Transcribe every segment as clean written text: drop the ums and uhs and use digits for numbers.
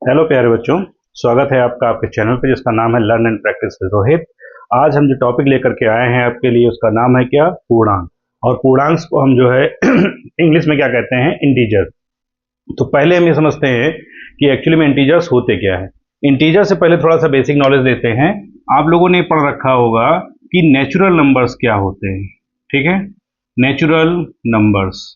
Hello प्यारे बच्चों, स्वागत है आपका आपके चैनल पे जिसका नाम है learn and practice with Rohit. आज हम जो टॉपिक लेकर के आए हैं आपके लिए उसका नाम है क्या, पूर्णांक। और पूर्णांक को हम जो है इंग्लिश में क्या कहते हैं, इंटीजर। तो पहले हम ये समझते हैं कि एक्चुअली में इंटीजर्स होते क्या है। इंटीजर से पहले थोड़ा सा बेसिक नॉलेज देते हैं। आप लोगों ने पढ़ रखा होगा कि नेचुरल नंबर्स क्या होते हैं, ठीक है। नेचुरल नंबर्स,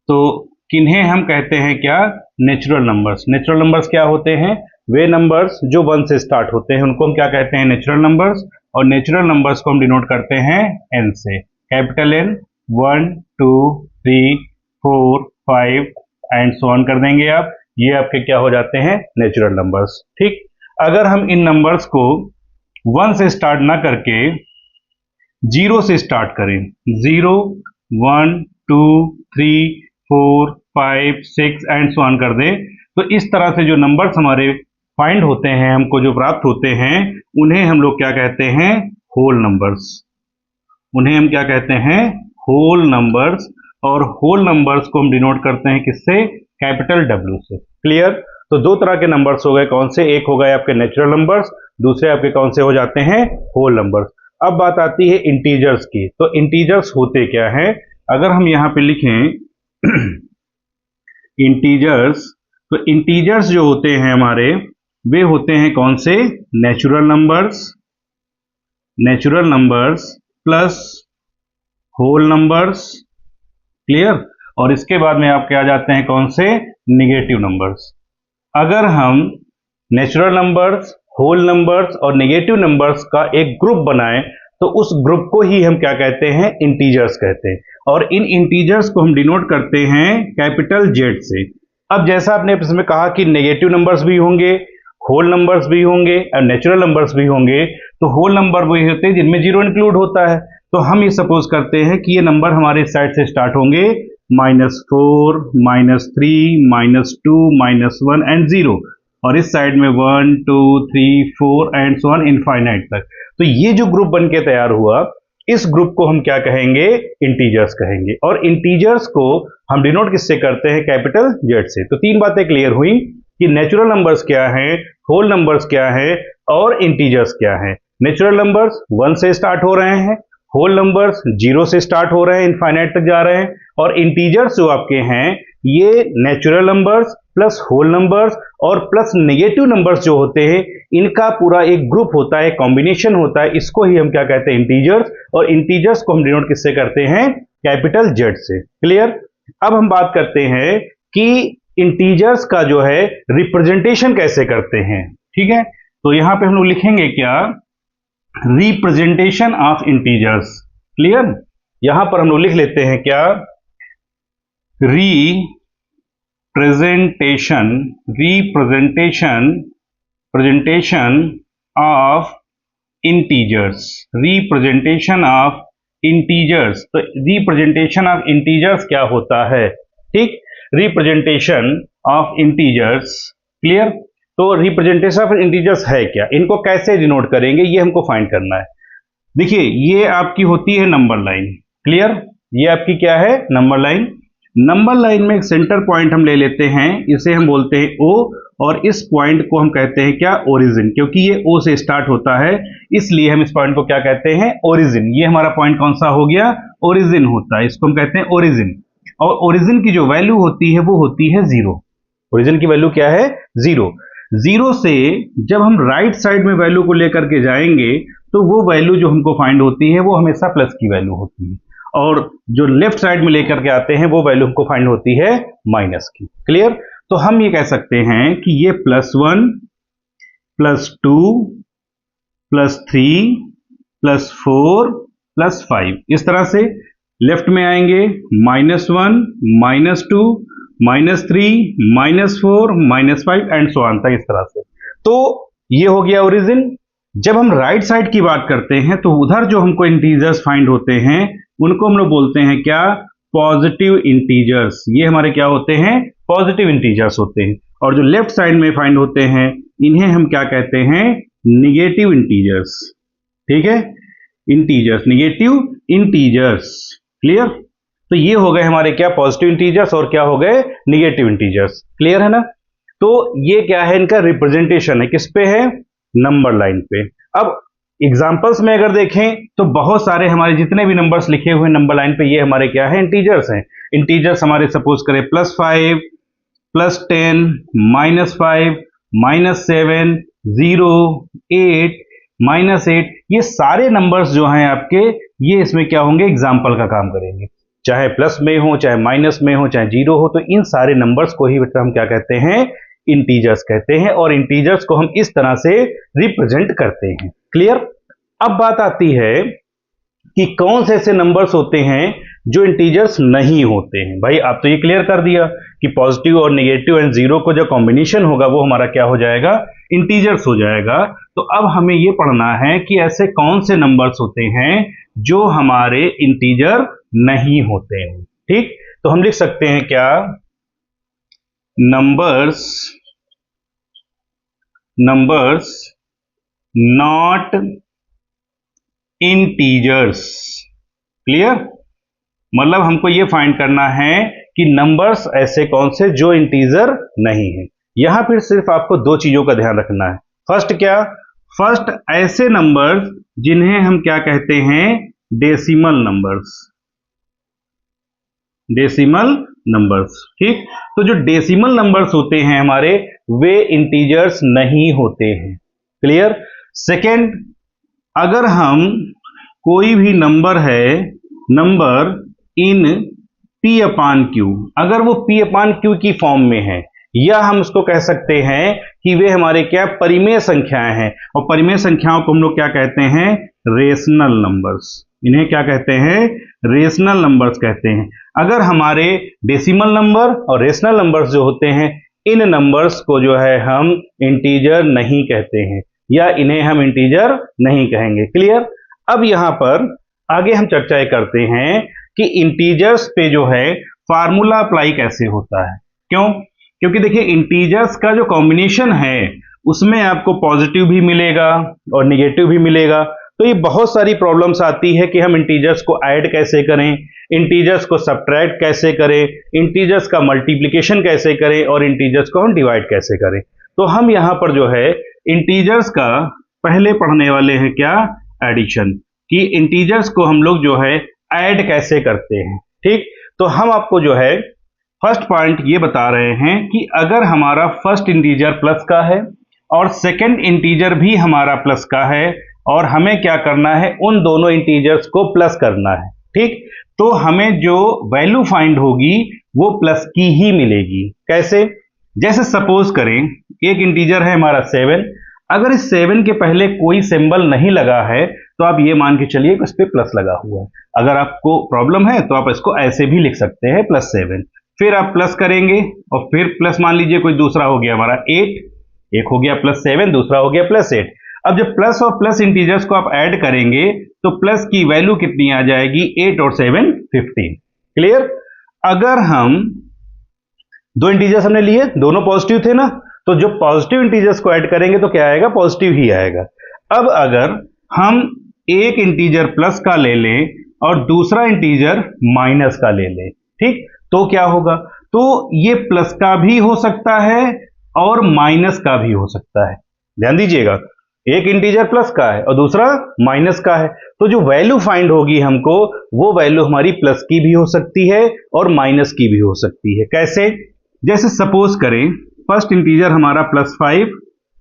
तो किन्हें हम कहते हैं क्या, नेचुरल नंबर्स। नेचुरल नंबर्स क्या होते हैं, वे नंबर्स जो 1 से स्टार्ट होते हैं उनको हम क्या कहते हैं, नेचुरल नंबर्स। और नेचुरल नंबर्स को हम डिनोट करते हैं एन से, capital N. 1 2 3 4 5 and so on कर देंगे आप। ये आपके क्या हो जाते हैं, नेचुरल नंबर्स, ठीक। अगर हम इन नंबर्स को 1 से स्टार्ट ना करके 0 से स्टार्ट करें, 0 1 2 3 4 5 6 एंड सो ऑन कर दें, तो इस तरह से जो नंबर्स हमारे फाइंड होते हैं, हमको जो प्राप्त होते हैं, उन्हें हम लोग क्या कहते हैं, होल नंबर्स। उन्हें हम क्या कहते हैं, होल नंबर्स। और होल नंबर्स को हम डिनोट करते हैं किससे, कैपिटल डब्ल्यू से। क्लियर। तो दो तरह के नंबर्स हो गए, कौन से, एक हो गए आपके नेचुरल नंबर्स, दूसरे आपके कौन से हो जाते हैं, होल नंबर्स। अब बात आती है इंटीजर्स की। तो इंटीजर्स होते क्या है, अगर हम यहां पे लिखें इंटीजर्स, तो इंटीजर्स जो होते हैं हमारे, वे होते हैं कौन से, natural numbers. Natural numbers plus whole numbers. Clear. और इसके बाद में आपके आ जाते हैं कौन से, निगेटिव नंबर्स। अगर हम नेचुरल नंबर्स, होल नंबर्स और नेगेटिव नंबर्स का एक ग्रुप बनाएं, तो उस ग्रुप को ही हम क्या कहते हैं, इंटीजर्स कहते हैं। और इन इंटीजर्स को हम डिनोट करते हैं कैपिटल जेड से। अब जैसा आपने इसमें कहा कि नेगेटिव नंबर्स भी होंगे, होल नंबर्स भी होंगे और नेचुरल नंबर्स भी होंगे, तो होल नंबर वही होते हैं जिनमें जीरो इंक्लूड होता है। तो हम ये सपोज करते हैं कि ये नंबर हमारे इस साइड से स्टार्ट होंगे, -4 -3 -2 -1 एंड 0, और इस साइड में 1 2 3 4 एंड सो ऑन इनफाइनाइट तक। तो ये जो ग्रुप बन के तैयार हुआ, इस ग्रुप को हम क्या कहेंगे, इंटीजर्स कहेंगे। और इंटीजर्स को हम डिनोट किससे करते हैं, कैपिटल जेड से। तो तीन बातें क्लियर हुई कि नेचुरल नंबर्स क्या है, होल नंबर्स क्या है और इंटीजर्स क्या है। नेचुरल नंबर्स 1 से स्टार्ट हो रहे हैं, होल नंबर्स 0 से स्टार्ट हो रहे हैं, इनफाइनाइट तक जा रहे हैं, और इंटीजर्स जो आपके हैं ये natural numbers plus whole numbers और प्लस नेगेटिव नंबर्स जो होते हैं, इनका पूरा एक ग्रुप होता है, कॉम्बिनेशन होता है। इसको ही हम क्या कहते हैं, इंटीजर्स। और इंटीजर्स को हम डिनोट किससे करते हैं, कैपिटल जेड से। क्लियर। अब हम बात करते हैं कि इंटीजर्स का जो है रिप्रेजेंटेशन कैसे करते हैं, ठीक है। तो यहां पे हम लोग लिखेंगे क्या, रिप्रेजेंटेशन ऑफ इंटीजर्स। क्लियर। यहां पर हम लोग लिख लेते हैं क्या, representation presentation of integers. Representation of integers. तो रिप्रेजेंटेशन ऑफ इंटीजर्स क्या होता है, ठीक। Representation of integers. क्लियर। तो रिप्रेजेंटेशन ऑफ इंटीजर्स है क्या, इनको कैसे डिनोट करेंगे, ये हमको फाइंड करना है। देखिए ये आपकी होती है नंबर लाइन। क्लियर। ये आपकी क्या है, नंबर लाइन। नंबर लाइन में एक सेंटर पॉइंट हम ले लेते हैं, इसे हम बोलते हैं ओ, और इस पॉइंट को हम कहते हैं क्या, ओरिजिन। क्योंकि ये ओ से स्टार्ट होता है, इसलिए हम इस पॉइंट को क्या कहते हैं, ओरिजिन। ये हमारा पॉइंट कौन सा हो गया, ओरिजिन होता है, इसको हम कहते हैं ओरिजिन। और ओरिजिन की जो वैल्यू होती है वो होती है 0। ओरिजिन की वैल्यू क्या है, 0। 0 से जब हम राइट साइड में वैल्यू को लेकर के जाएंगे, तो वो वैल्यू जो हमको फाइंड होती है वो हमेशा प्लस की वैल्यू होती है, और जो लेफ्ट साइड में लेकर के आते हैं वो वैल्यू हमको फाइंड होती है माइनस की। क्लियर। तो हम ये कह सकते हैं कि ये +1 +2 +3 +4 +5, इस तरह से लेफ्ट में आएंगे, -1 -2 -3 -4 -5 एंड सो ऑन तक, इस तरह से। तो ये हो गया ओरिजिन। जब हम राइट साइड की बात करते हैं, तो उधर जो हमको इंटीजर्स फाइंड होते हैं उनको हम लोग बोलते हैं क्या, पॉजिटिव इंटीजर्स। ये हमारे क्या होते हैं, पॉजिटिव इंटीजर्स होते हैं। और जो लेफ्ट साइड में फाइंड होते हैं, इन्हें हम क्या कहते हैं, निगेटिव इंटीजर्स। ठीक है, इंटीजर्स, निगेटिव इंटीजर्स। क्लियर। तो ये हो गए हमारे क्या, पॉजिटिव इंटीजर्स, और क्या हो गए, निगेटिव इंटीजर्स। क्लियर है ना। तो ये क्या है, इनका रिप्रेजेंटेशन है, किस पे है, नंबर लाइन पे। अब एग्जांपल्स में अगर देखें तो बहुत सारे हमारे जितने भी नंबर्स लिखे हुए नंबर लाइन पे, ये हमारे क्या है, इंटीजर्स हैं। इंटीजर्स हमारे सपोज करें +5, +10, -5, -7, 0, 8, -8, ये सारे नंबर्स जो हैं आपके, ये इसमें क्या होंगे, एग्जाम्पल का काम करेंगे। चाहे प्लस में हो, चाहे माइनस में हो, चाहे जीरो हो, तो इन सारे नंबर्स को ही बेटा हम क्या कहते हैं, इंटीजर्स कहते हैं। और इंटीजर्स को हम इस तरह से रिप्रेजेंट करते हैं। क्लियर। अब बात आती है कि कौन से ऐसे नंबर्स होते हैं जो इंटीजर्स नहीं होते हैं। भाई आप तो ये क्लियर कर दिया कि पॉजिटिव और नेगेटिव एंड जीरो को जो कॉम्बिनेशन होगा वो हमारा क्या हो जाएगा, इंटीजर्स हो जाएगा। तो अब हमें ये पढ़ना है कि ऐसे कौन से नंबर्स होते हैं जो हमारे इंटीजर नहीं होते हैं। ठीक, तो हम लिख सकते हैं क्या, नंबर्स नॉट इंटीजर्स। क्लियर, मतलब हमको ये फाइंड करना है कि नंबर्स ऐसे कौन से जो इंटीजर नहीं है। यहां फिर सिर्फ आपको दो चीजों का ध्यान रखना है। फर्स्ट क्या, फर्स्ट ऐसे नंबर्स जिन्हें हम क्या कहते हैं, डेसिमल नंबर्स। डेसिमल नंबर्स, ठीक। तो जो डेसिमल नंबर्स होते हैं हमारे, वे इंटीजर्स नहीं होते हैं। क्लियर। सेकेंड, अगर हम कोई भी नंबर है, नंबर इन P/Q, अगर वो P/Q की फॉर्म में है, या हम उसको कह सकते हैं कि वे हमारे क्या, परिमेय संख्याएं हैं। और परिमेय संख्याओं को हम लोग क्या कहते हैं, रेशनल नंबर्स। इन्हें क्या कहते हैं, रेशनल नंबर्स कहते हैं। अगर हमारे डेसिमल नंबर और रेशनल नंबर्स जो होते हैं, इन नंबर्स को जो है हम इंटीजर नहीं कहते हैं, या इन्हें हम इंटीजर नहीं कहेंगे। क्लियर। अब यहां पर आगे हम चर्चा करते हैं कि इंटीजर्स पे जो है फार्मूला अप्लाई कैसे होता है। क्यों, क्योंकि देखिए इंटीजर्स का जो कॉम्बिनेशन है उसमें आपको पॉजिटिव भी मिलेगा और निगेटिव भी मिलेगा। तो ये बहुत सारी प्रॉब्लम्स आती है कि हम इंटीजर्स को ऐड कैसे करें, इंटीजर्स को सब्ट्रैक्ट कैसे करें, इंटीजर्स का मल्टीप्लिकेशन कैसे करें, और इंटीजर्स को हम डिवाइड कैसे करें। तो हम यहां पर जो है इंटीजर्स का पहले पढ़ने वाले हैं क्या, एडिशन, कि इंटीजर्स को हम लोग जो है ऐड कैसे करते हैं। ठीक, तो हम आपको जो है फर्स्ट पॉइंट ये बता रहे हैं कि अगर हमारा फर्स्ट इंटीजर प्लस का है और सेकंड इंटीजर भी हमारा प्लस का है, और हमें क्या करना है, उन दोनों इंटीजर्स को प्लस करना है। ठीक, तो हमें जो वैल्यू फाइंड होगी वो प्लस की ही मिलेगी। कैसे, जैसे सपोज करें एक इंटीजर है हमारा 7, अगर इस 7 के पहले कोई सिंबल नहीं लगा है तो आप ये मान के चलिए कि उस पर प्लस लगा हुआ है। अगर आपको प्रॉब्लम है तो आप इसको ऐसे भी लिख सकते हैं, +7। फिर आप प्लस करेंगे और फिर प्लस मान लीजिए कोई दूसरा हो गया हमारा 8, एक हो गया +7, दूसरा हो गया +8। अब जब प्लस और प्लस इंटीजर्स को आप ऐड करेंगे तो प्लस की वैल्यू कितनी आ जाएगी, 8 और 7 15। क्लियर। अगर हम दो इंटीजर्स हमने लिए, दोनों पॉजिटिव थे ना, तो जो पॉजिटिव इंटीजर्स को ऐड करेंगे तो क्या आएगा, पॉजिटिव ही आएगा। अब अगर हम एक इंटीजर प्लस का ले लें और दूसरा इंटीजर माइनस का ले लें, ठीक, तो क्या होगा, तो ये प्लस का भी हो सकता है और माइनस का भी हो सकता है। ध्यान दीजिएगा, एक इंटीजर प्लस का है और दूसरा माइनस का है, तो जो वैल्यू फाइंड होगी हमको, वो वैल्यू हमारी प्लस की भी हो सकती है और माइनस की भी हो सकती है। कैसे, जैसे सपोज करें फर्स्ट इंटीजर हमारा +5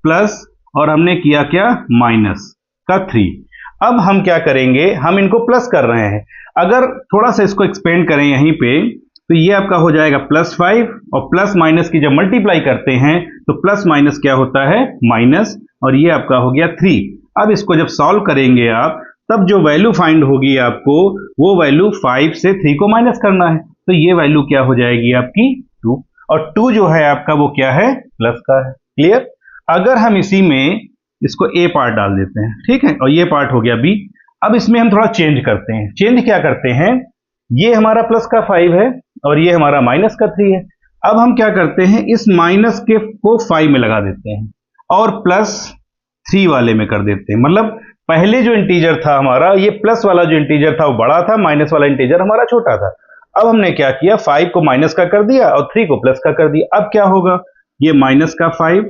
प्लस और हमने किया क्या, माइनस का 3। अब हम क्या करेंगे, हम इनको प्लस कर रहे हैं। अगर थोड़ा सा इसको एक्सपेंड करें यहीं पे, तो ये आपका हो जाएगा +5, और प्लस माइनस की जब मल्टीप्लाई करते हैं तो प्लस माइनस क्या होता है, माइनस, और ये आपका हो गया 3। अब इसको जब सॉल्व करेंगे आप, तब जो वैल्यू फाइंड होगी आपको, वो वैल्यू 5 से 3 को माइनस करना है, तो ये वैल्यू क्या हो जाएगी आपकी 2, और 2 जो है आपका वो क्या है, प्लस का है। क्लियर। अगर हम इसी में इसको ए पार्ट डाल देते हैं, ठीक है, और ये पार्ट हो गया बी। अब इसमें हम थोड़ा चेंज करते हैं। चेंज क्या करते हैं, ये हमारा प्लस का 5 है और ये हमारा माइनस का 3 है। अब हम क्या करते हैं, इस माइनस के को 5 में लगा देते हैं और +3 वाले में कर देते हैं। मतलब पहले जो इंटीजर था हमारा, ये प्लस वाला जो इंटीजर था वो बड़ा था, माइनस वाला इंटीजर हमारा छोटा था। अब हमने क्या किया, 5 को माइनस का कर दिया और 3 को प्लस का कर दिया। अब क्या होगा, ये माइनस का 5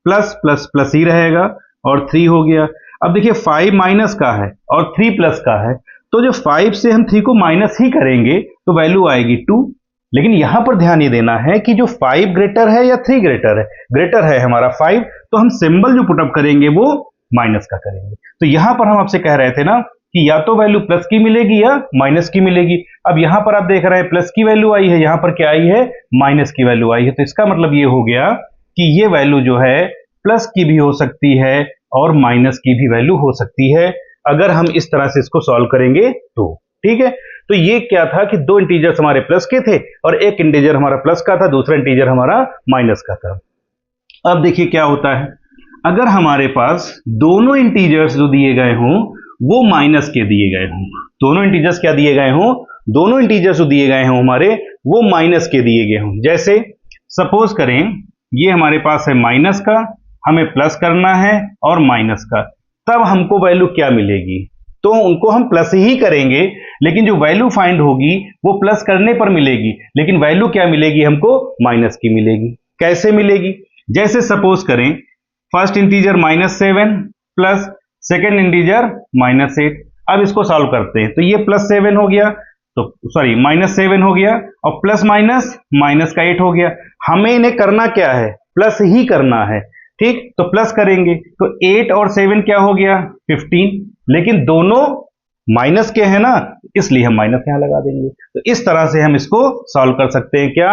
प्लस प्लस प्लस ही रहेगा और 3 हो गया। अब देखिए 5 माइनस का है और 3 प्लस का है, तो जो 5 से हम 3 को माइनस ही करेंगे तो वैल्यू आएगी 2। लेकिन यहां पर ध्यान ये देना है कि जो 5 ग्रेटर है या 3 ग्रेटर है हमारा 5, तो हम सिंबल जो पुटअप करेंगे वो माइनस का करेंगे। तो यहां पर हम आपसे कह रहे थे ना कि या तो वैल्यू प्लस की मिलेगी या माइनस की मिलेगी। अब यहां पर आप देख रहे हैं प्लस की वैल्यू आई है, यहां पर क्या आई है, माइनस की वैल्यू आई है। तो इसका मतलब ये हो गया कि ये वैल्यू जो है प्लस की भी हो सकती है और माइनस की भी वैल्यू हो सकती है, अगर हम इस तरह से इसको सॉल्व करेंगे तो। ठीक है, तो ये क्या था कि दो इंटीजर्स हमारे प्लस के थे और एक इंटीजर हमारा प्लस का था, दूसरा इंटीजर हमारा माइनस का था। अब देखिए क्या होता है, अगर हमारे पास दोनों इंटीजर्स जो दिए गए हों वो माइनस के दिए गए हों, दोनों इंटीजर्स क्या दिए गए हों, दोनों इंटीजर्स जो दिए गए हों हमारे वो माइनस के दिए गए हों। जैसे सपोज करें ये हमारे पास है माइनस का, हमें प्लस करना है और माइनस का, तब हमको वैल्यू क्या मिलेगी, तो उनको हम प्लस ही करेंगे, लेकिन जो वैल्यू फाइंड होगी वो प्लस करने पर मिलेगी, लेकिन वैल्यू क्या मिलेगी हमको, माइनस की मिलेगी। कैसे मिलेगी, जैसे सपोज करें first integer -7 plus second integer -8। अब इसको सॉल्व करते हैं, तो ये +7 हो गया, तो सॉरी -7 हो गया और प्लस माइनस माइनस का 8 हो गया। हमें इन्हें करना क्या है, प्लस ही करना है। ठीक, तो प्लस करेंगे तो 8 और 7 क्या हो गया, 15, लेकिन दोनों माइनस के हैं ना, इसलिए हम माइनस यहां लगा देंगे। तो इस तरह से हम इसको सॉल्व कर सकते हैं, क्या,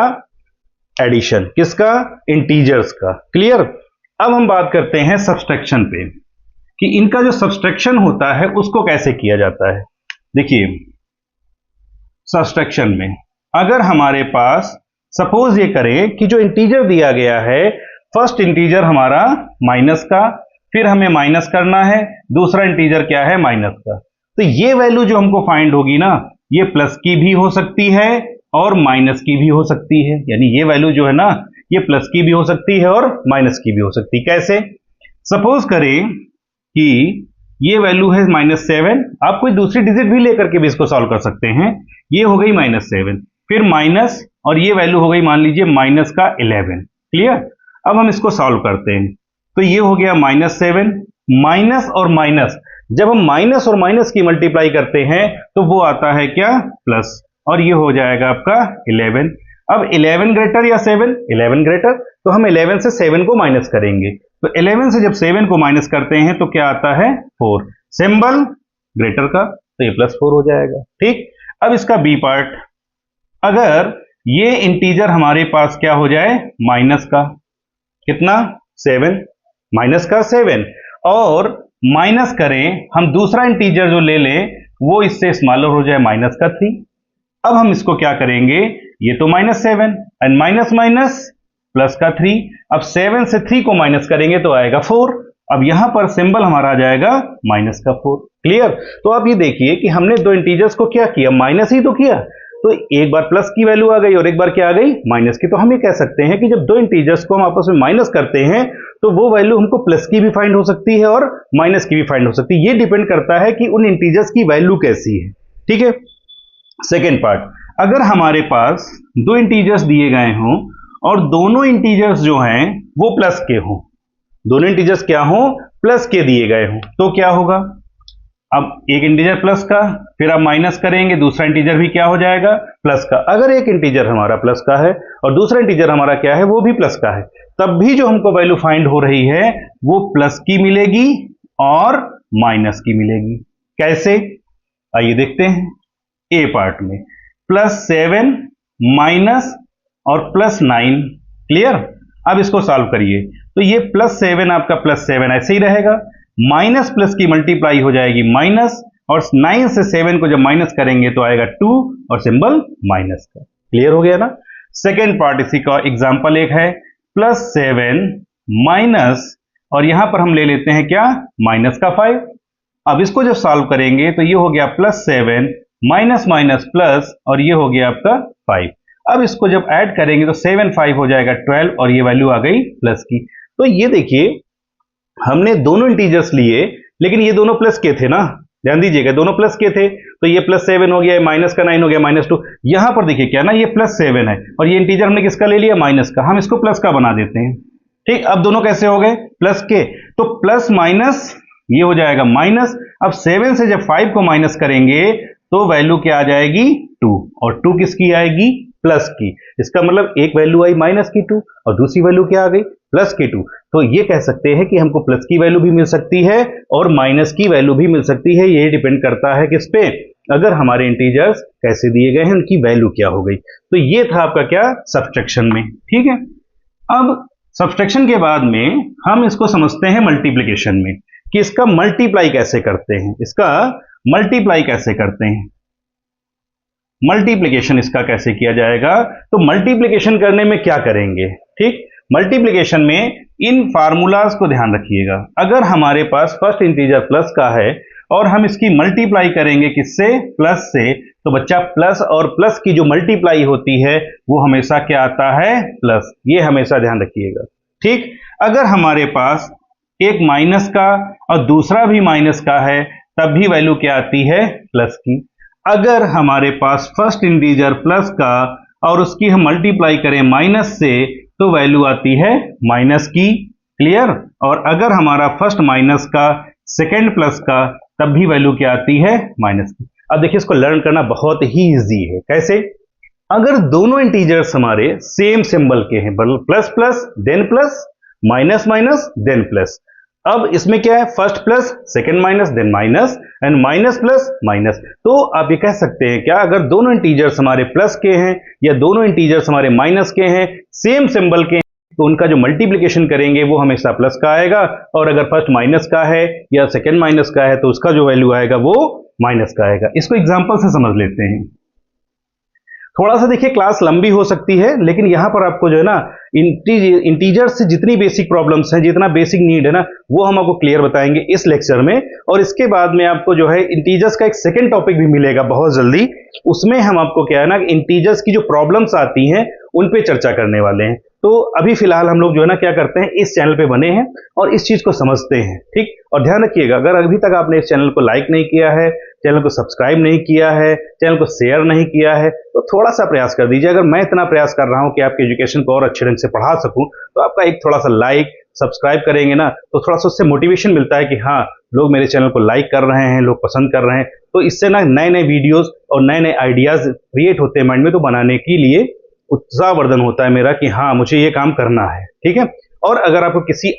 एडिशन किसका, इंटीजर्स का। क्लियर। अब हम बात करते हैं सब्सट्रैक्शन पे कि इनका जो सब्सट्रैक्शन होता है उसको कैसे किया जाता है। देखिए सब्सट्रैक्शन में अगर हमारे पास सपोज ये करें कि जो इंटीजर दिया गया है, फर्स्ट इंटीजर हमारा माइनस का, फिर हमें माइनस करना है, दूसरा इंटीजर क्या है, माइनस का, तो ये वैल्यू जो हमको फाइंड होगी ना, ये प्लस की भी हो सकती है और माइनस की भी हो सकती है। यानी ये वैल्यू जो है ना, ये प्लस की भी हो सकती है और माइनस की भी हो सकती है। कैसे, सपोज करें कि ये वैल्यू है -7, आप कोई दूसरी डिजिट भी लेकर के भी इसको सॉल्व कर सकते हैं। ये हो गई -7, फिर माइनस, और ये वैल्यू हो गई मान लीजिए माइनस का 11। क्लियर। अब हम इसको सॉल्व करते हैं, तो ये हो गया -7, माइनस और माइनस, जब हम माइनस और माइनस की मल्टीप्लाई करते हैं तो वो आता है क्या, प्लस, और ये हो जाएगा आपका 11। अब 11 ग्रेटर या 7, 11 ग्रेटर, तो हम 11 से 7 को माइनस करेंगे, तो 11 से जब 7 को माइनस करते हैं तो क्या आता है, 4, सिंबल ग्रेटर का, तो ये +4 हो जाएगा। ठीक, अब इसका बी पार्ट, अगर ये इंटीजर हमारे पास क्या हो जाए, माइनस का कितना, 7, माइनस का 7, और माइनस करें हम दूसरा इंटीजर जो ले लें वो इससे स्मॉलर हो जाए, माइनस का 3। अब हम इसको क्या करेंगे, ये तो -7 एंड माइनस माइनस प्लस का 3, अब 7 से 3 को माइनस करेंगे तो आएगा 4। अब यहां पर सिंबल हमारा आ जाएगा माइनस का 4। क्लियर। तो आप ये देखिए कि हमने दो इंटीजर्स को क्या किया, माइनस ही तो किया, तो एक बार प्लस की वैल्यू आ गई और एक बार क्या आ गई, माइनस की। तो हम ये कह सकते हैं कि जब दो इंटीजर्स को हम आपस में माइनस करते हैं तो वो वैल्यू हमको प्लस की भी फाइंड हो सकती है और माइनस की भी फाइंड हो सकती है। ये डिपेंड करता है कि उन इंटीजर्स की वैल्यू कैसी है। ठीक है। सेकेंड पार्ट, अगर हमारे पास दो इंटीजर्स दिए गए हों और दोनों इंटीजर्स जो हैं वो प्लस के हों, दोनों इंटीजर्स क्या हों, प्लस के दिए गए हों, तो क्या होगा, अब एक इंटीजर प्लस का, फिर आप माइनस करेंगे, दूसरा इंटीजर भी क्या हो जाएगा, प्लस का। अगर एक इंटीजर हमारा प्लस का है और दूसरा इंटीजर हमारा क्या है, वो भी प्लस का है, तब भी जो हमको वैल्यू फाइंड हो रही है वो प्लस की मिलेगी और माइनस की मिलेगी। कैसे, आइए देखते हैं। ए पार्ट में +7 माइनस और +9, क्लियर। अब इसको सॉल्व करिए, तो ये +7 आपका +7 ऐसे ही रहेगा, माइनस प्लस की मल्टीप्लाई हो जाएगी माइनस, और 9 से 7 को जब माइनस करेंगे तो आएगा 2 और सिंबल माइनस का। क्लियर हो गया ना। सेकेंड पार्ट इसी का एग्जांपल एक है, +7 माइनस, और यहां पर हम ले लेते हैं क्या, माइनस का 5। अब इसको जब सॉल्व करेंगे तो ये हो गया +7 माइनस माइनस प्लस, और ये हो गया आपका 5। अब इसको जब ऐड करेंगे तो 7 5 हो जाएगा 12, और ये वैल्यू आ गई प्लस की। तो ये देखिए हमने दोनों इंटीजर्स लिए, लेकिन ये दोनों प्लस के थे ना, ध्यान दीजिएगा दोनों प्लस के थे, तो ये +7 हो गया, माइनस का 9 हो गया, -2। यहां पर देखिए क्या ना, ये +7 है और ये इंटीजर हमने किसका ले लिया, माइनस का, हम इसको प्लस का बना देते हैं। ठीक, अब दोनों कैसे हो गए, प्लस के, तो प्लस माइनस ये हो जाएगा माइनस। अब 7 से जब 5 को माइनस करेंगे तो वैल्यू क्या आ जाएगी, 2, और 2 किसकी आएगी, प्लस की। इसका मतलब एक वैल्यू आई माइनस की 2 और दूसरी वैल्यू क्या आ गई, प्लस की 2। तो ये कह सकते हैं कि हमको प्लस की वैल्यू भी मिल सकती है और माइनस की वैल्यू भी मिल सकती है। ये डिपेंड करता है किस पे, अगर हमारे इंटीजर्स कैसे दिए गए हैं, उनकी वैल्यू क्या हो गई। तो ये था आपका क्या, सब्सट्रैक्शन में। ठीक है, अब सब्सट्रैक्शन के बाद में हम इसको समझते हैं मल्टीप्लिकेशन में, कि इसका मल्टीप्लाई कैसे करते हैं, इसका मल्टीप्लाई कैसे करते हैं, मल्टीप्लिकेशन इसका कैसे किया जाएगा। तो मल्टीप्लिकेशन करने में क्या करेंगे, ठीक, मल्टीप्लिकेशन में इन फार्मूलाज को ध्यान रखिएगा। अगर हमारे पास फर्स्ट इंटीजर प्लस का है और हम इसकी मल्टीप्लाई करेंगे किससे, प्लस से, तो बच्चा प्लस और प्लस की जो मल्टीप्लाई होती है वो हमेशा क्या आता है, प्लस। ये हमेशा ध्यान रखिएगा। ठीक, अगर हमारे पास एक माइनस का और दूसरा भी माइनस का है तब भी वैल्यू क्या आती है, प्लस की। अगर हमारे पास फर्स्ट इंटीजर प्लस का और उसकी हम मल्टीप्लाई करें माइनस से तो वैल्यू आती है माइनस की। क्लियर, और अगर हमारा फर्स्ट माइनस का सेकंड प्लस का तब भी वैल्यू क्या आती है, माइनस की। अब देखिए इसको लर्न करना बहुत ही इजी है। कैसे, अगर दोनों इंटीजर्स हमारे सेम सिंबल के हैं, plus plus then plus, minus minus then plus, अब इसमें क्या है, first plus second minus then minus and minus plus minus. तो आप ये कह सकते हैं क्या, अगर दोनों इंटीजर्स हमारे प्लस के हैं या दोनों इंटीजर्स हमारे माइनस के हैं, सेम सिंबल के हैं, तो उनका जो मल्टीप्लिकेशन करेंगे वो हमेशा प्लस का आएगा, और अगर फर्स्ट माइनस का है या सेकंड माइनस का है तो उसका जो वैल्यू आएगा वो माइनस का आएगा। इसको एग्जांपल से समझ लेते हैं। थोड़ा सा देखिए क्लास लंबी हो सकती है, लेकिन यहां पर आपको जो है ना इंटीजर से जितनी बेसिक प्रॉब्लम्स हैं, जितना बेसिक नीड है ना, वो हम आपको क्लियर बताएंगे इस लेक्चर में। और इसके बाद में आपको जो है इंटीजर्स का एक सेकंड टॉपिक भी मिलेगा बहुत जल्दी, उसमें हम आपको क्या है ना, इंटीजर्स की जो प्रॉब्लम्स आती हैं उन पे चर्चा करने वाले हैं। तो अभी फिलहाल हम लोग जो है ना क्या करते हैं, इस चैनल पे बने हैं और इस चीज को समझते हैं। ठीक, और ध्यान रखिएगा, अगर अभी तक आपने इस चैनल को लाइक नहीं किया है, चैनल को सब्सक्राइब नहीं किया है, चैनल को शेयर नहीं किया है, तो थोड़ा सा प्रयास कर दीजिए। अगर मैं इतना प्रयास कर रहा हूं कि आपके एजुकेशन को और अच्छे ढंग से पढ़ा सकूं, तो आपका एक थोड़ा सा लाइक सब्सक्राइब करेंगे ना, तो थोड़ा सा उससे मोटिवेशन मिलता है कि हाँ, लोग मेरे चैनल को लाइक कर रहे हैं, लोग पसंद कर रहे हैं। तो इससे ना नए नए वीडियोज और नए नए आइडियाज क्रिएट होते हैं माइंड में, तो बनाने के लिए उत्साहवर्धन होता है मेरा कि हाँ, मुझे ये काम करना है। ठीक है, और अगर आपको किसी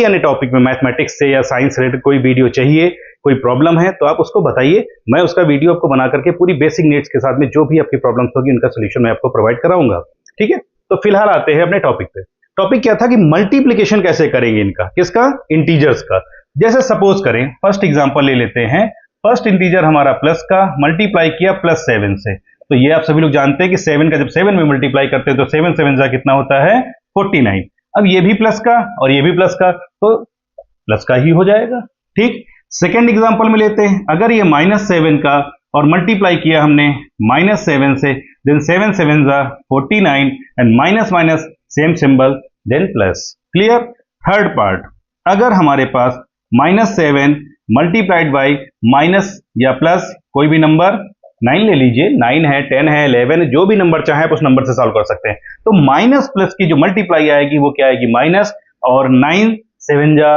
अन्य टॉपिक में मैथमेटिक्स से या साइंस रिलेटेड कोई वीडियो चाहिए, कोई प्रॉब्लम है, तो आप उसको बताइए, मैं उसका वीडियो आपको बना करके पूरी बेसिक नीड्स के साथ में जो भी आपकी प्रॉब्लम्स होगी उनका सोल्यूशन मैं आपको प्रोवाइड कराऊंगा। ठीक है, तो फिलहाल आते हैं अपने टॉपिक पे। टॉपिक क्या था कि मल्टीप्लिकेशन कैसे करेंगे इनका, किसका, इंटीजर्स का। जैसे सपोज करें, फर्स्ट एग्जांपल ले लेते हैं। फर्स्ट इंटीजर हमारा प्लस का, मल्टीप्लाई किया +7 से, तो ये आप सभी लोग जानते हैं कि 7 का जब 7 में मल्टीप्लाई करते हैं तो 7 7 जा कितना होता है, 49। अब ये भी प्लस का और ये भी प्लस का, तो प्लस का ही हो जाएगा। ठीक, सेकेंड एग्जांपल में लेते हैं। अगर ये -7 का और मल्टीप्लाई किया हमने -7 से, देन 7 7 जा 49 and minus minus same symbol then plus. Clear. Third part, अगर हमारे पास -7 मल्टीप्लाइड बाई माइनस या प्लस कोई भी नंबर, 9 ले लीजिए, 9 है, 10 है, 11, जो भी नंबर चाहे आप उस नंबर से सॉल्व कर सकते हैं। तो माइनस प्लस की जो मल्टीप्लाई आएगी वो क्या आएगी, माइनस, और 9 7 जा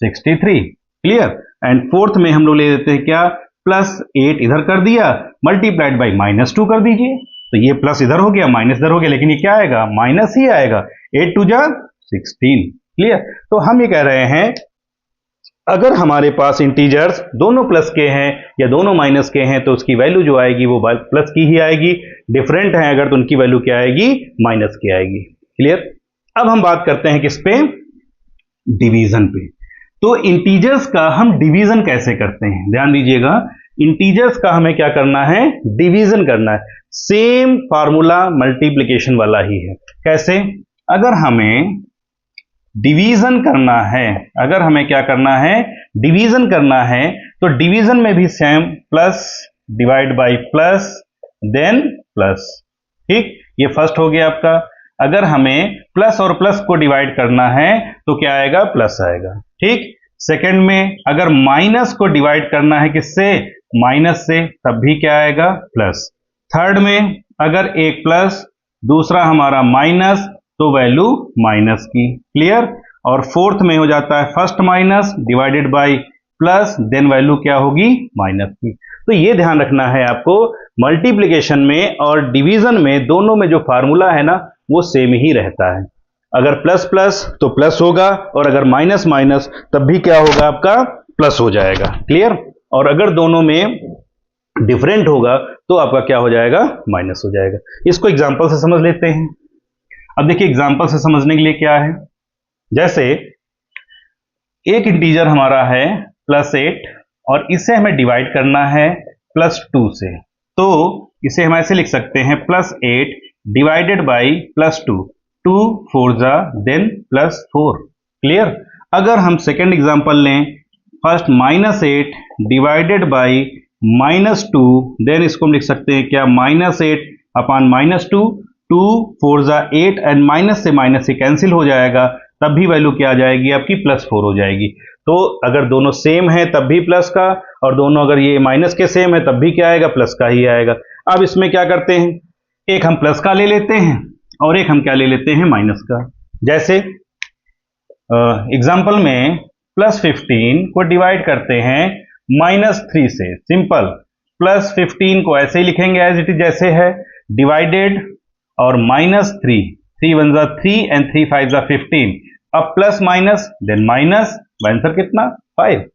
63। क्लियर। एंड फोर्थ में हम लोग ले लेते हैं क्या, +8 इधर कर दिया, मल्टीप्लाइड बाई -2 कर दीजिए, तो ये प्लस इधर हो गया, माइनस इधर हो गया, लेकिन ये क्या आएगा, माइनस ही आएगा। 8 2 जा 16। क्लियर। तो हम ये कह रहे हैं, अगर हमारे पास इंटीजर्स दोनों प्लस के हैं या दोनों माइनस के हैं तो उसकी वैल्यू जो आएगी वो प्लस की ही आएगी। डिफरेंट है अगर तो उनकी वैल्यू क्या आएगी, माइनस की आएगी। क्लियर। अब हम बात करते हैं किस पे, डिवीजन पे। तो इंटीजर्स का हम डिवीजन कैसे करते हैं, ध्यान दीजिएगा। इंटीजर्स का हमें क्या करना है, डिवीजन करना है। सेम फार्मूला मल्टीप्लिकेशन वाला ही है। कैसे, अगर हमें डिवीजन करना है, अगर हमें क्या करना है, डिवीजन करना है, तो डिवीजन में भी same, plus divide by plus then plus. ठीक, ये फर्स्ट हो गया आपका। अगर हमें प्लस और प्लस को डिवाइड करना है तो क्या आएगा, प्लस आएगा। ठीक, सेकंड में अगर माइनस को डिवाइड करना है किससे, माइनस से, तब भी क्या आएगा, प्लस। थर्ड में अगर एक प्लस दूसरा हमारा माइनस, तो वैल्यू माइनस की, क्लियर। और फोर्थ में हो जाता है first minus divided by plus, then value क्या होगी, माइनस की। तो ये ध्यान रखना है आपको, मल्टीप्लिकेशन में और डिवीजन में दोनों में जो फार्मूला है ना वो सेम ही रहता है। अगर प्लस प्लस तो प्लस होगा, और अगर माइनस माइनस तब भी क्या होगा, आपका प्लस हो जाएगा, क्लियर। और अगर दोनों में डिफरेंट होगा तो आपका क्या हो जाएगा, माइनस हो जाएगा। इसको एग्जांपल से समझ लेते हैं। अब देखिए एग्जांपल से समझने के लिए क्या है, जैसे एक इंटीजर हमारा है +8 और इसे हमें डिवाइड करना है +2 से, तो इसे हम ऐसे लिख सकते हैं +8 डिवाइडेड बाई +2, 2 4 जा देन +4, क्लियर। अगर हम सेकेंड एग्जांपल लें, फर्स्ट -8 डिवाइडेड बाई -2, देन इसको हम लिख सकते हैं क्या, -8 अपॉन -2, 2 4 जा 8 एंड माइनस से माइनस से कैंसिल हो जाएगा, तब भी वैल्यू क्या आ जाएगी आपकी, +4 हो जाएगी। तो अगर दोनों सेम है तब भी प्लस का, और दोनों अगर ये माइनस के सेम है तब भी क्या आएगा, प्लस का ही आएगा। अब इसमें क्या करते हैं, एक हम प्लस का ले लेते हैं और एक हम क्या ले लेते हैं, माइनस का। जैसे एग्जाम्पल में +15 को डिवाइड करते हैं -3 से, सिंपल। +15 को ऐसे ही लिखेंगे एज इट इज जैसे है, डिवाइडेड और -3, 3 1 जा 3 एंड 3 5 जा 15, अब plus minus then minus, answer कितना, 5।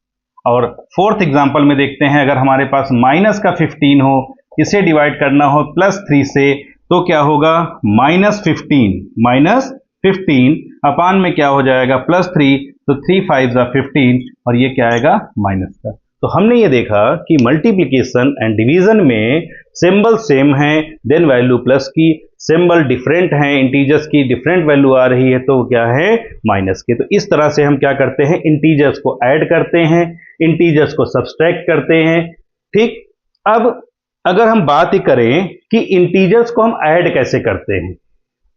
और फोर्थ एग्जांपल में देखते हैं, अगर हमारे पास माइनस का 15 हो, इसे डिवाइड करना हो +3 से, तो क्या होगा, -15 अपान में क्या हो जाएगा, +3, तो 3 5 जा 15 और ये क्या आएगा, माइनस का। तो हमने ये देखा कि मल्टीप्लिकेशन एंड डिवीजन में सिंबल सेम है, देन वैल्यू प्लस की, सिंबल डिफरेंट है, इंटीजर्स की डिफरेंट वैल्यू आ रही है तो क्या है, माइनस की। तो इस तरह से हम क्या करते हैं, इंटीजर्स को ऐड करते हैं, इंटीजर्स को सब्सट्रैक्ट करते हैं, ठीक। अब अगर हम बात ही करें कि इंटीजर्स को हम ऐड कैसे करते हैं,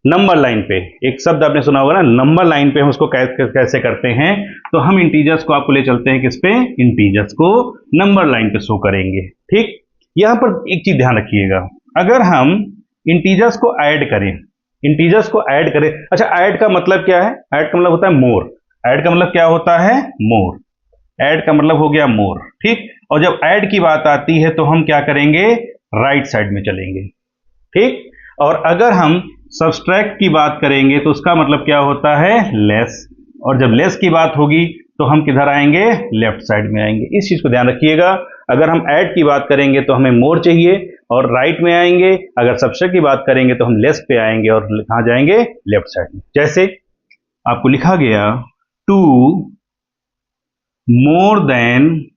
नंबर लाइन पे एक शब्द आपने सुना होगा ना, नंबर लाइन पे हम उसको कैसे करते हैं, तो हम इंटीजर्स को आपको ले चलते हैं किस पे, इंटीजर्स को नंबर लाइन पे शो करेंगे, ठीक। यहां पर एक चीज ध्यान रखिएगा, अगर हम इंटीजर्स को ऐड करें, इंटीजर्स को ऐड करें, अच्छा ऐड का मतलब क्या है, ऐड का मतलब होता है मोर, ऐड का मतलब क्या होता है, मोर, ऐड का मतलब हो गया मोर, ठीक। और जब ऐड की बात आती है तो हम क्या करेंगे, राइट साइड में चलेंगे, ठीक। और अगर हम सब्सट्रैक्ट की बात करेंगे तो उसका मतलब क्या होता है, लेस, और जब लेस की बात होगी तो हम किधर आएंगे, लेफ्ट साइड में आएंगे। इस चीज को ध्यान रखिएगा, अगर हम ऐड की बात करेंगे तो हमें मोर चाहिए और राइट में आएंगे, अगर सब्सट्रैक्ट की बात करेंगे तो हम लेस पे आएंगे और कहां जाएंगे, लेफ्ट साइड में। जैसे आपको लिखा गया 2 मोर देन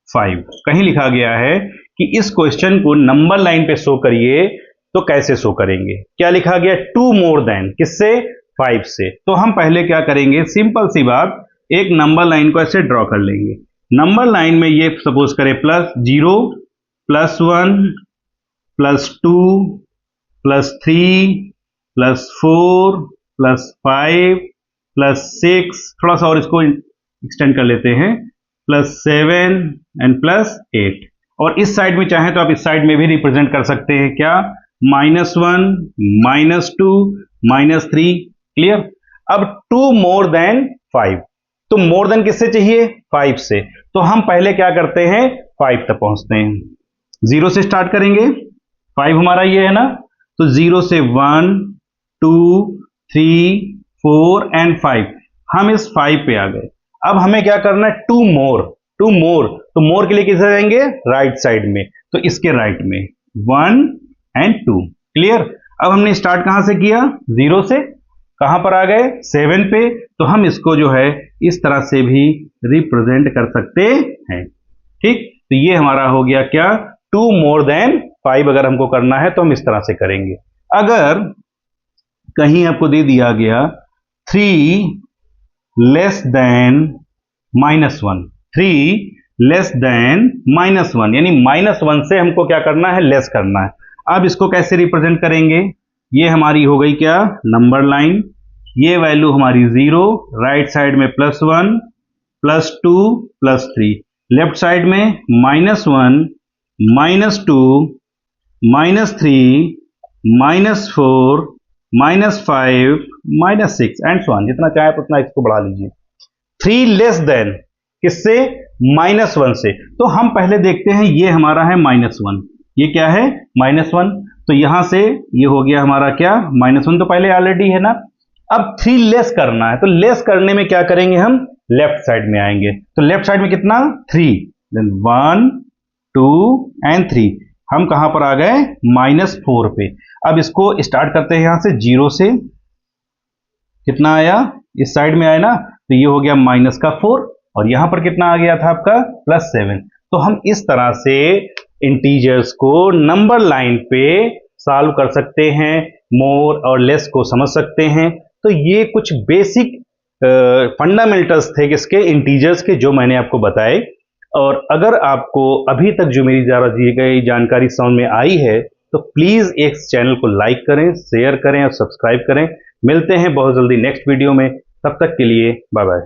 5, कहीं लिखा गया है कि इस क्वेश्चन को नंबर लाइन पे शो करिए, तो कैसे शो करेंगे, क्या लिखा गया, 2 मोर देन, किससे, 5 से। तो हम पहले क्या करेंगे, सिंपल सी बात, एक नंबर लाइन को ऐसे ड्रॉ कर लेंगे। नंबर लाइन में ये सपोज करें +0 +1 +2 +3 +4 +5 +6, थोड़ा सा और इसको एक्सटेंड कर लेते हैं, +7 एंड +8। और इस साइड में चाहें तो आप इस साइड में भी रिप्रेजेंट कर सकते हैं, क्या, -1 -2 -3, क्लियर। अब 2 मोर देन 5, तो मोर देन किससे चाहिए, 5 से, तो हम पहले क्या करते हैं, 5 तक पहुंचते हैं, 0 से स्टार्ट करेंगे, 5 हमारा ये है ना, तो 0 से 1 2 3 4 एंड 5, हम इस 5 पे आ गए। अब हमें क्या करना है, 2 मोर, तो मोर के लिए किधर जाएंगे, राइट साइड में, तो इसके राइट में 1 एंड 2, क्लियर। अब हमने स्टार्ट कहां से किया, 0 से, कहां पर आ गए, 7 पे, तो हम इसको जो है इस तरह से भी रिप्रेजेंट कर सकते हैं, ठीक। तो ये हमारा हो गया क्या, 2 मोर देन 5 अगर हमको करना है तो हम इस तरह से करेंगे। अगर कहीं आपको दे दिया गया 3 लेस देन -1, 3 लेस देन -1, यानी -1 से हमको क्या करना है, लेस करना है। अब इसको कैसे रिप्रेजेंट करेंगे, ये हमारी हो गई क्या, नंबर लाइन, ये वैल्यू हमारी 0, राइट साइड में +1 +2 +3, लेफ्ट साइड में -1 -2 -3 -4 -5 -6 एंड सो ऑन, जितना चाहे आप उतना इसको बढ़ा लीजिए। 3 लेस देन किससे? -1 से। तो हम पहले देखते हैं, ये हमारा है -1, ये क्या है? -1। तो यहां से ये हो गया हमारा क्या? -1 तो पहले ऑलरेडी है ना। अब 3 लेस करना है, तो लेस करने में क्या करेंगे हम? लेफ्ट साइड में आएंगे। तो लेफ्ट साइड में कितना? 3, देन 1 2 एंड 3। हम कहां पर आ गए? -4 पे। अब इसको स्टार्ट करते हैं यहां से 0 से। कितना आया? इस साइड में आया ना, तो ये हो गया -4 और यहां पर कितना आ गया था आपका? +7। तो हम इस तरह से इंटीजर्स को नंबर लाइन पे सॉल्व कर सकते हैं, मोर और लेस को समझ सकते हैं। तो ये कुछ बेसिक फंडामेंटल्स थे किसके? इंटीजर्स के, जो मैंने आपको बताए। और अगर आपको अभी तक जो मेरी द्वारा दी गई जानकारी समझ में आई है, तो प्लीज इस चैनल को लाइक करें, शेयर करें और सब्सक्राइब करें। मिलते हैं बहुत जल्दी नेक्स्ट वीडियो में, तब तक के लिए बाय बाय।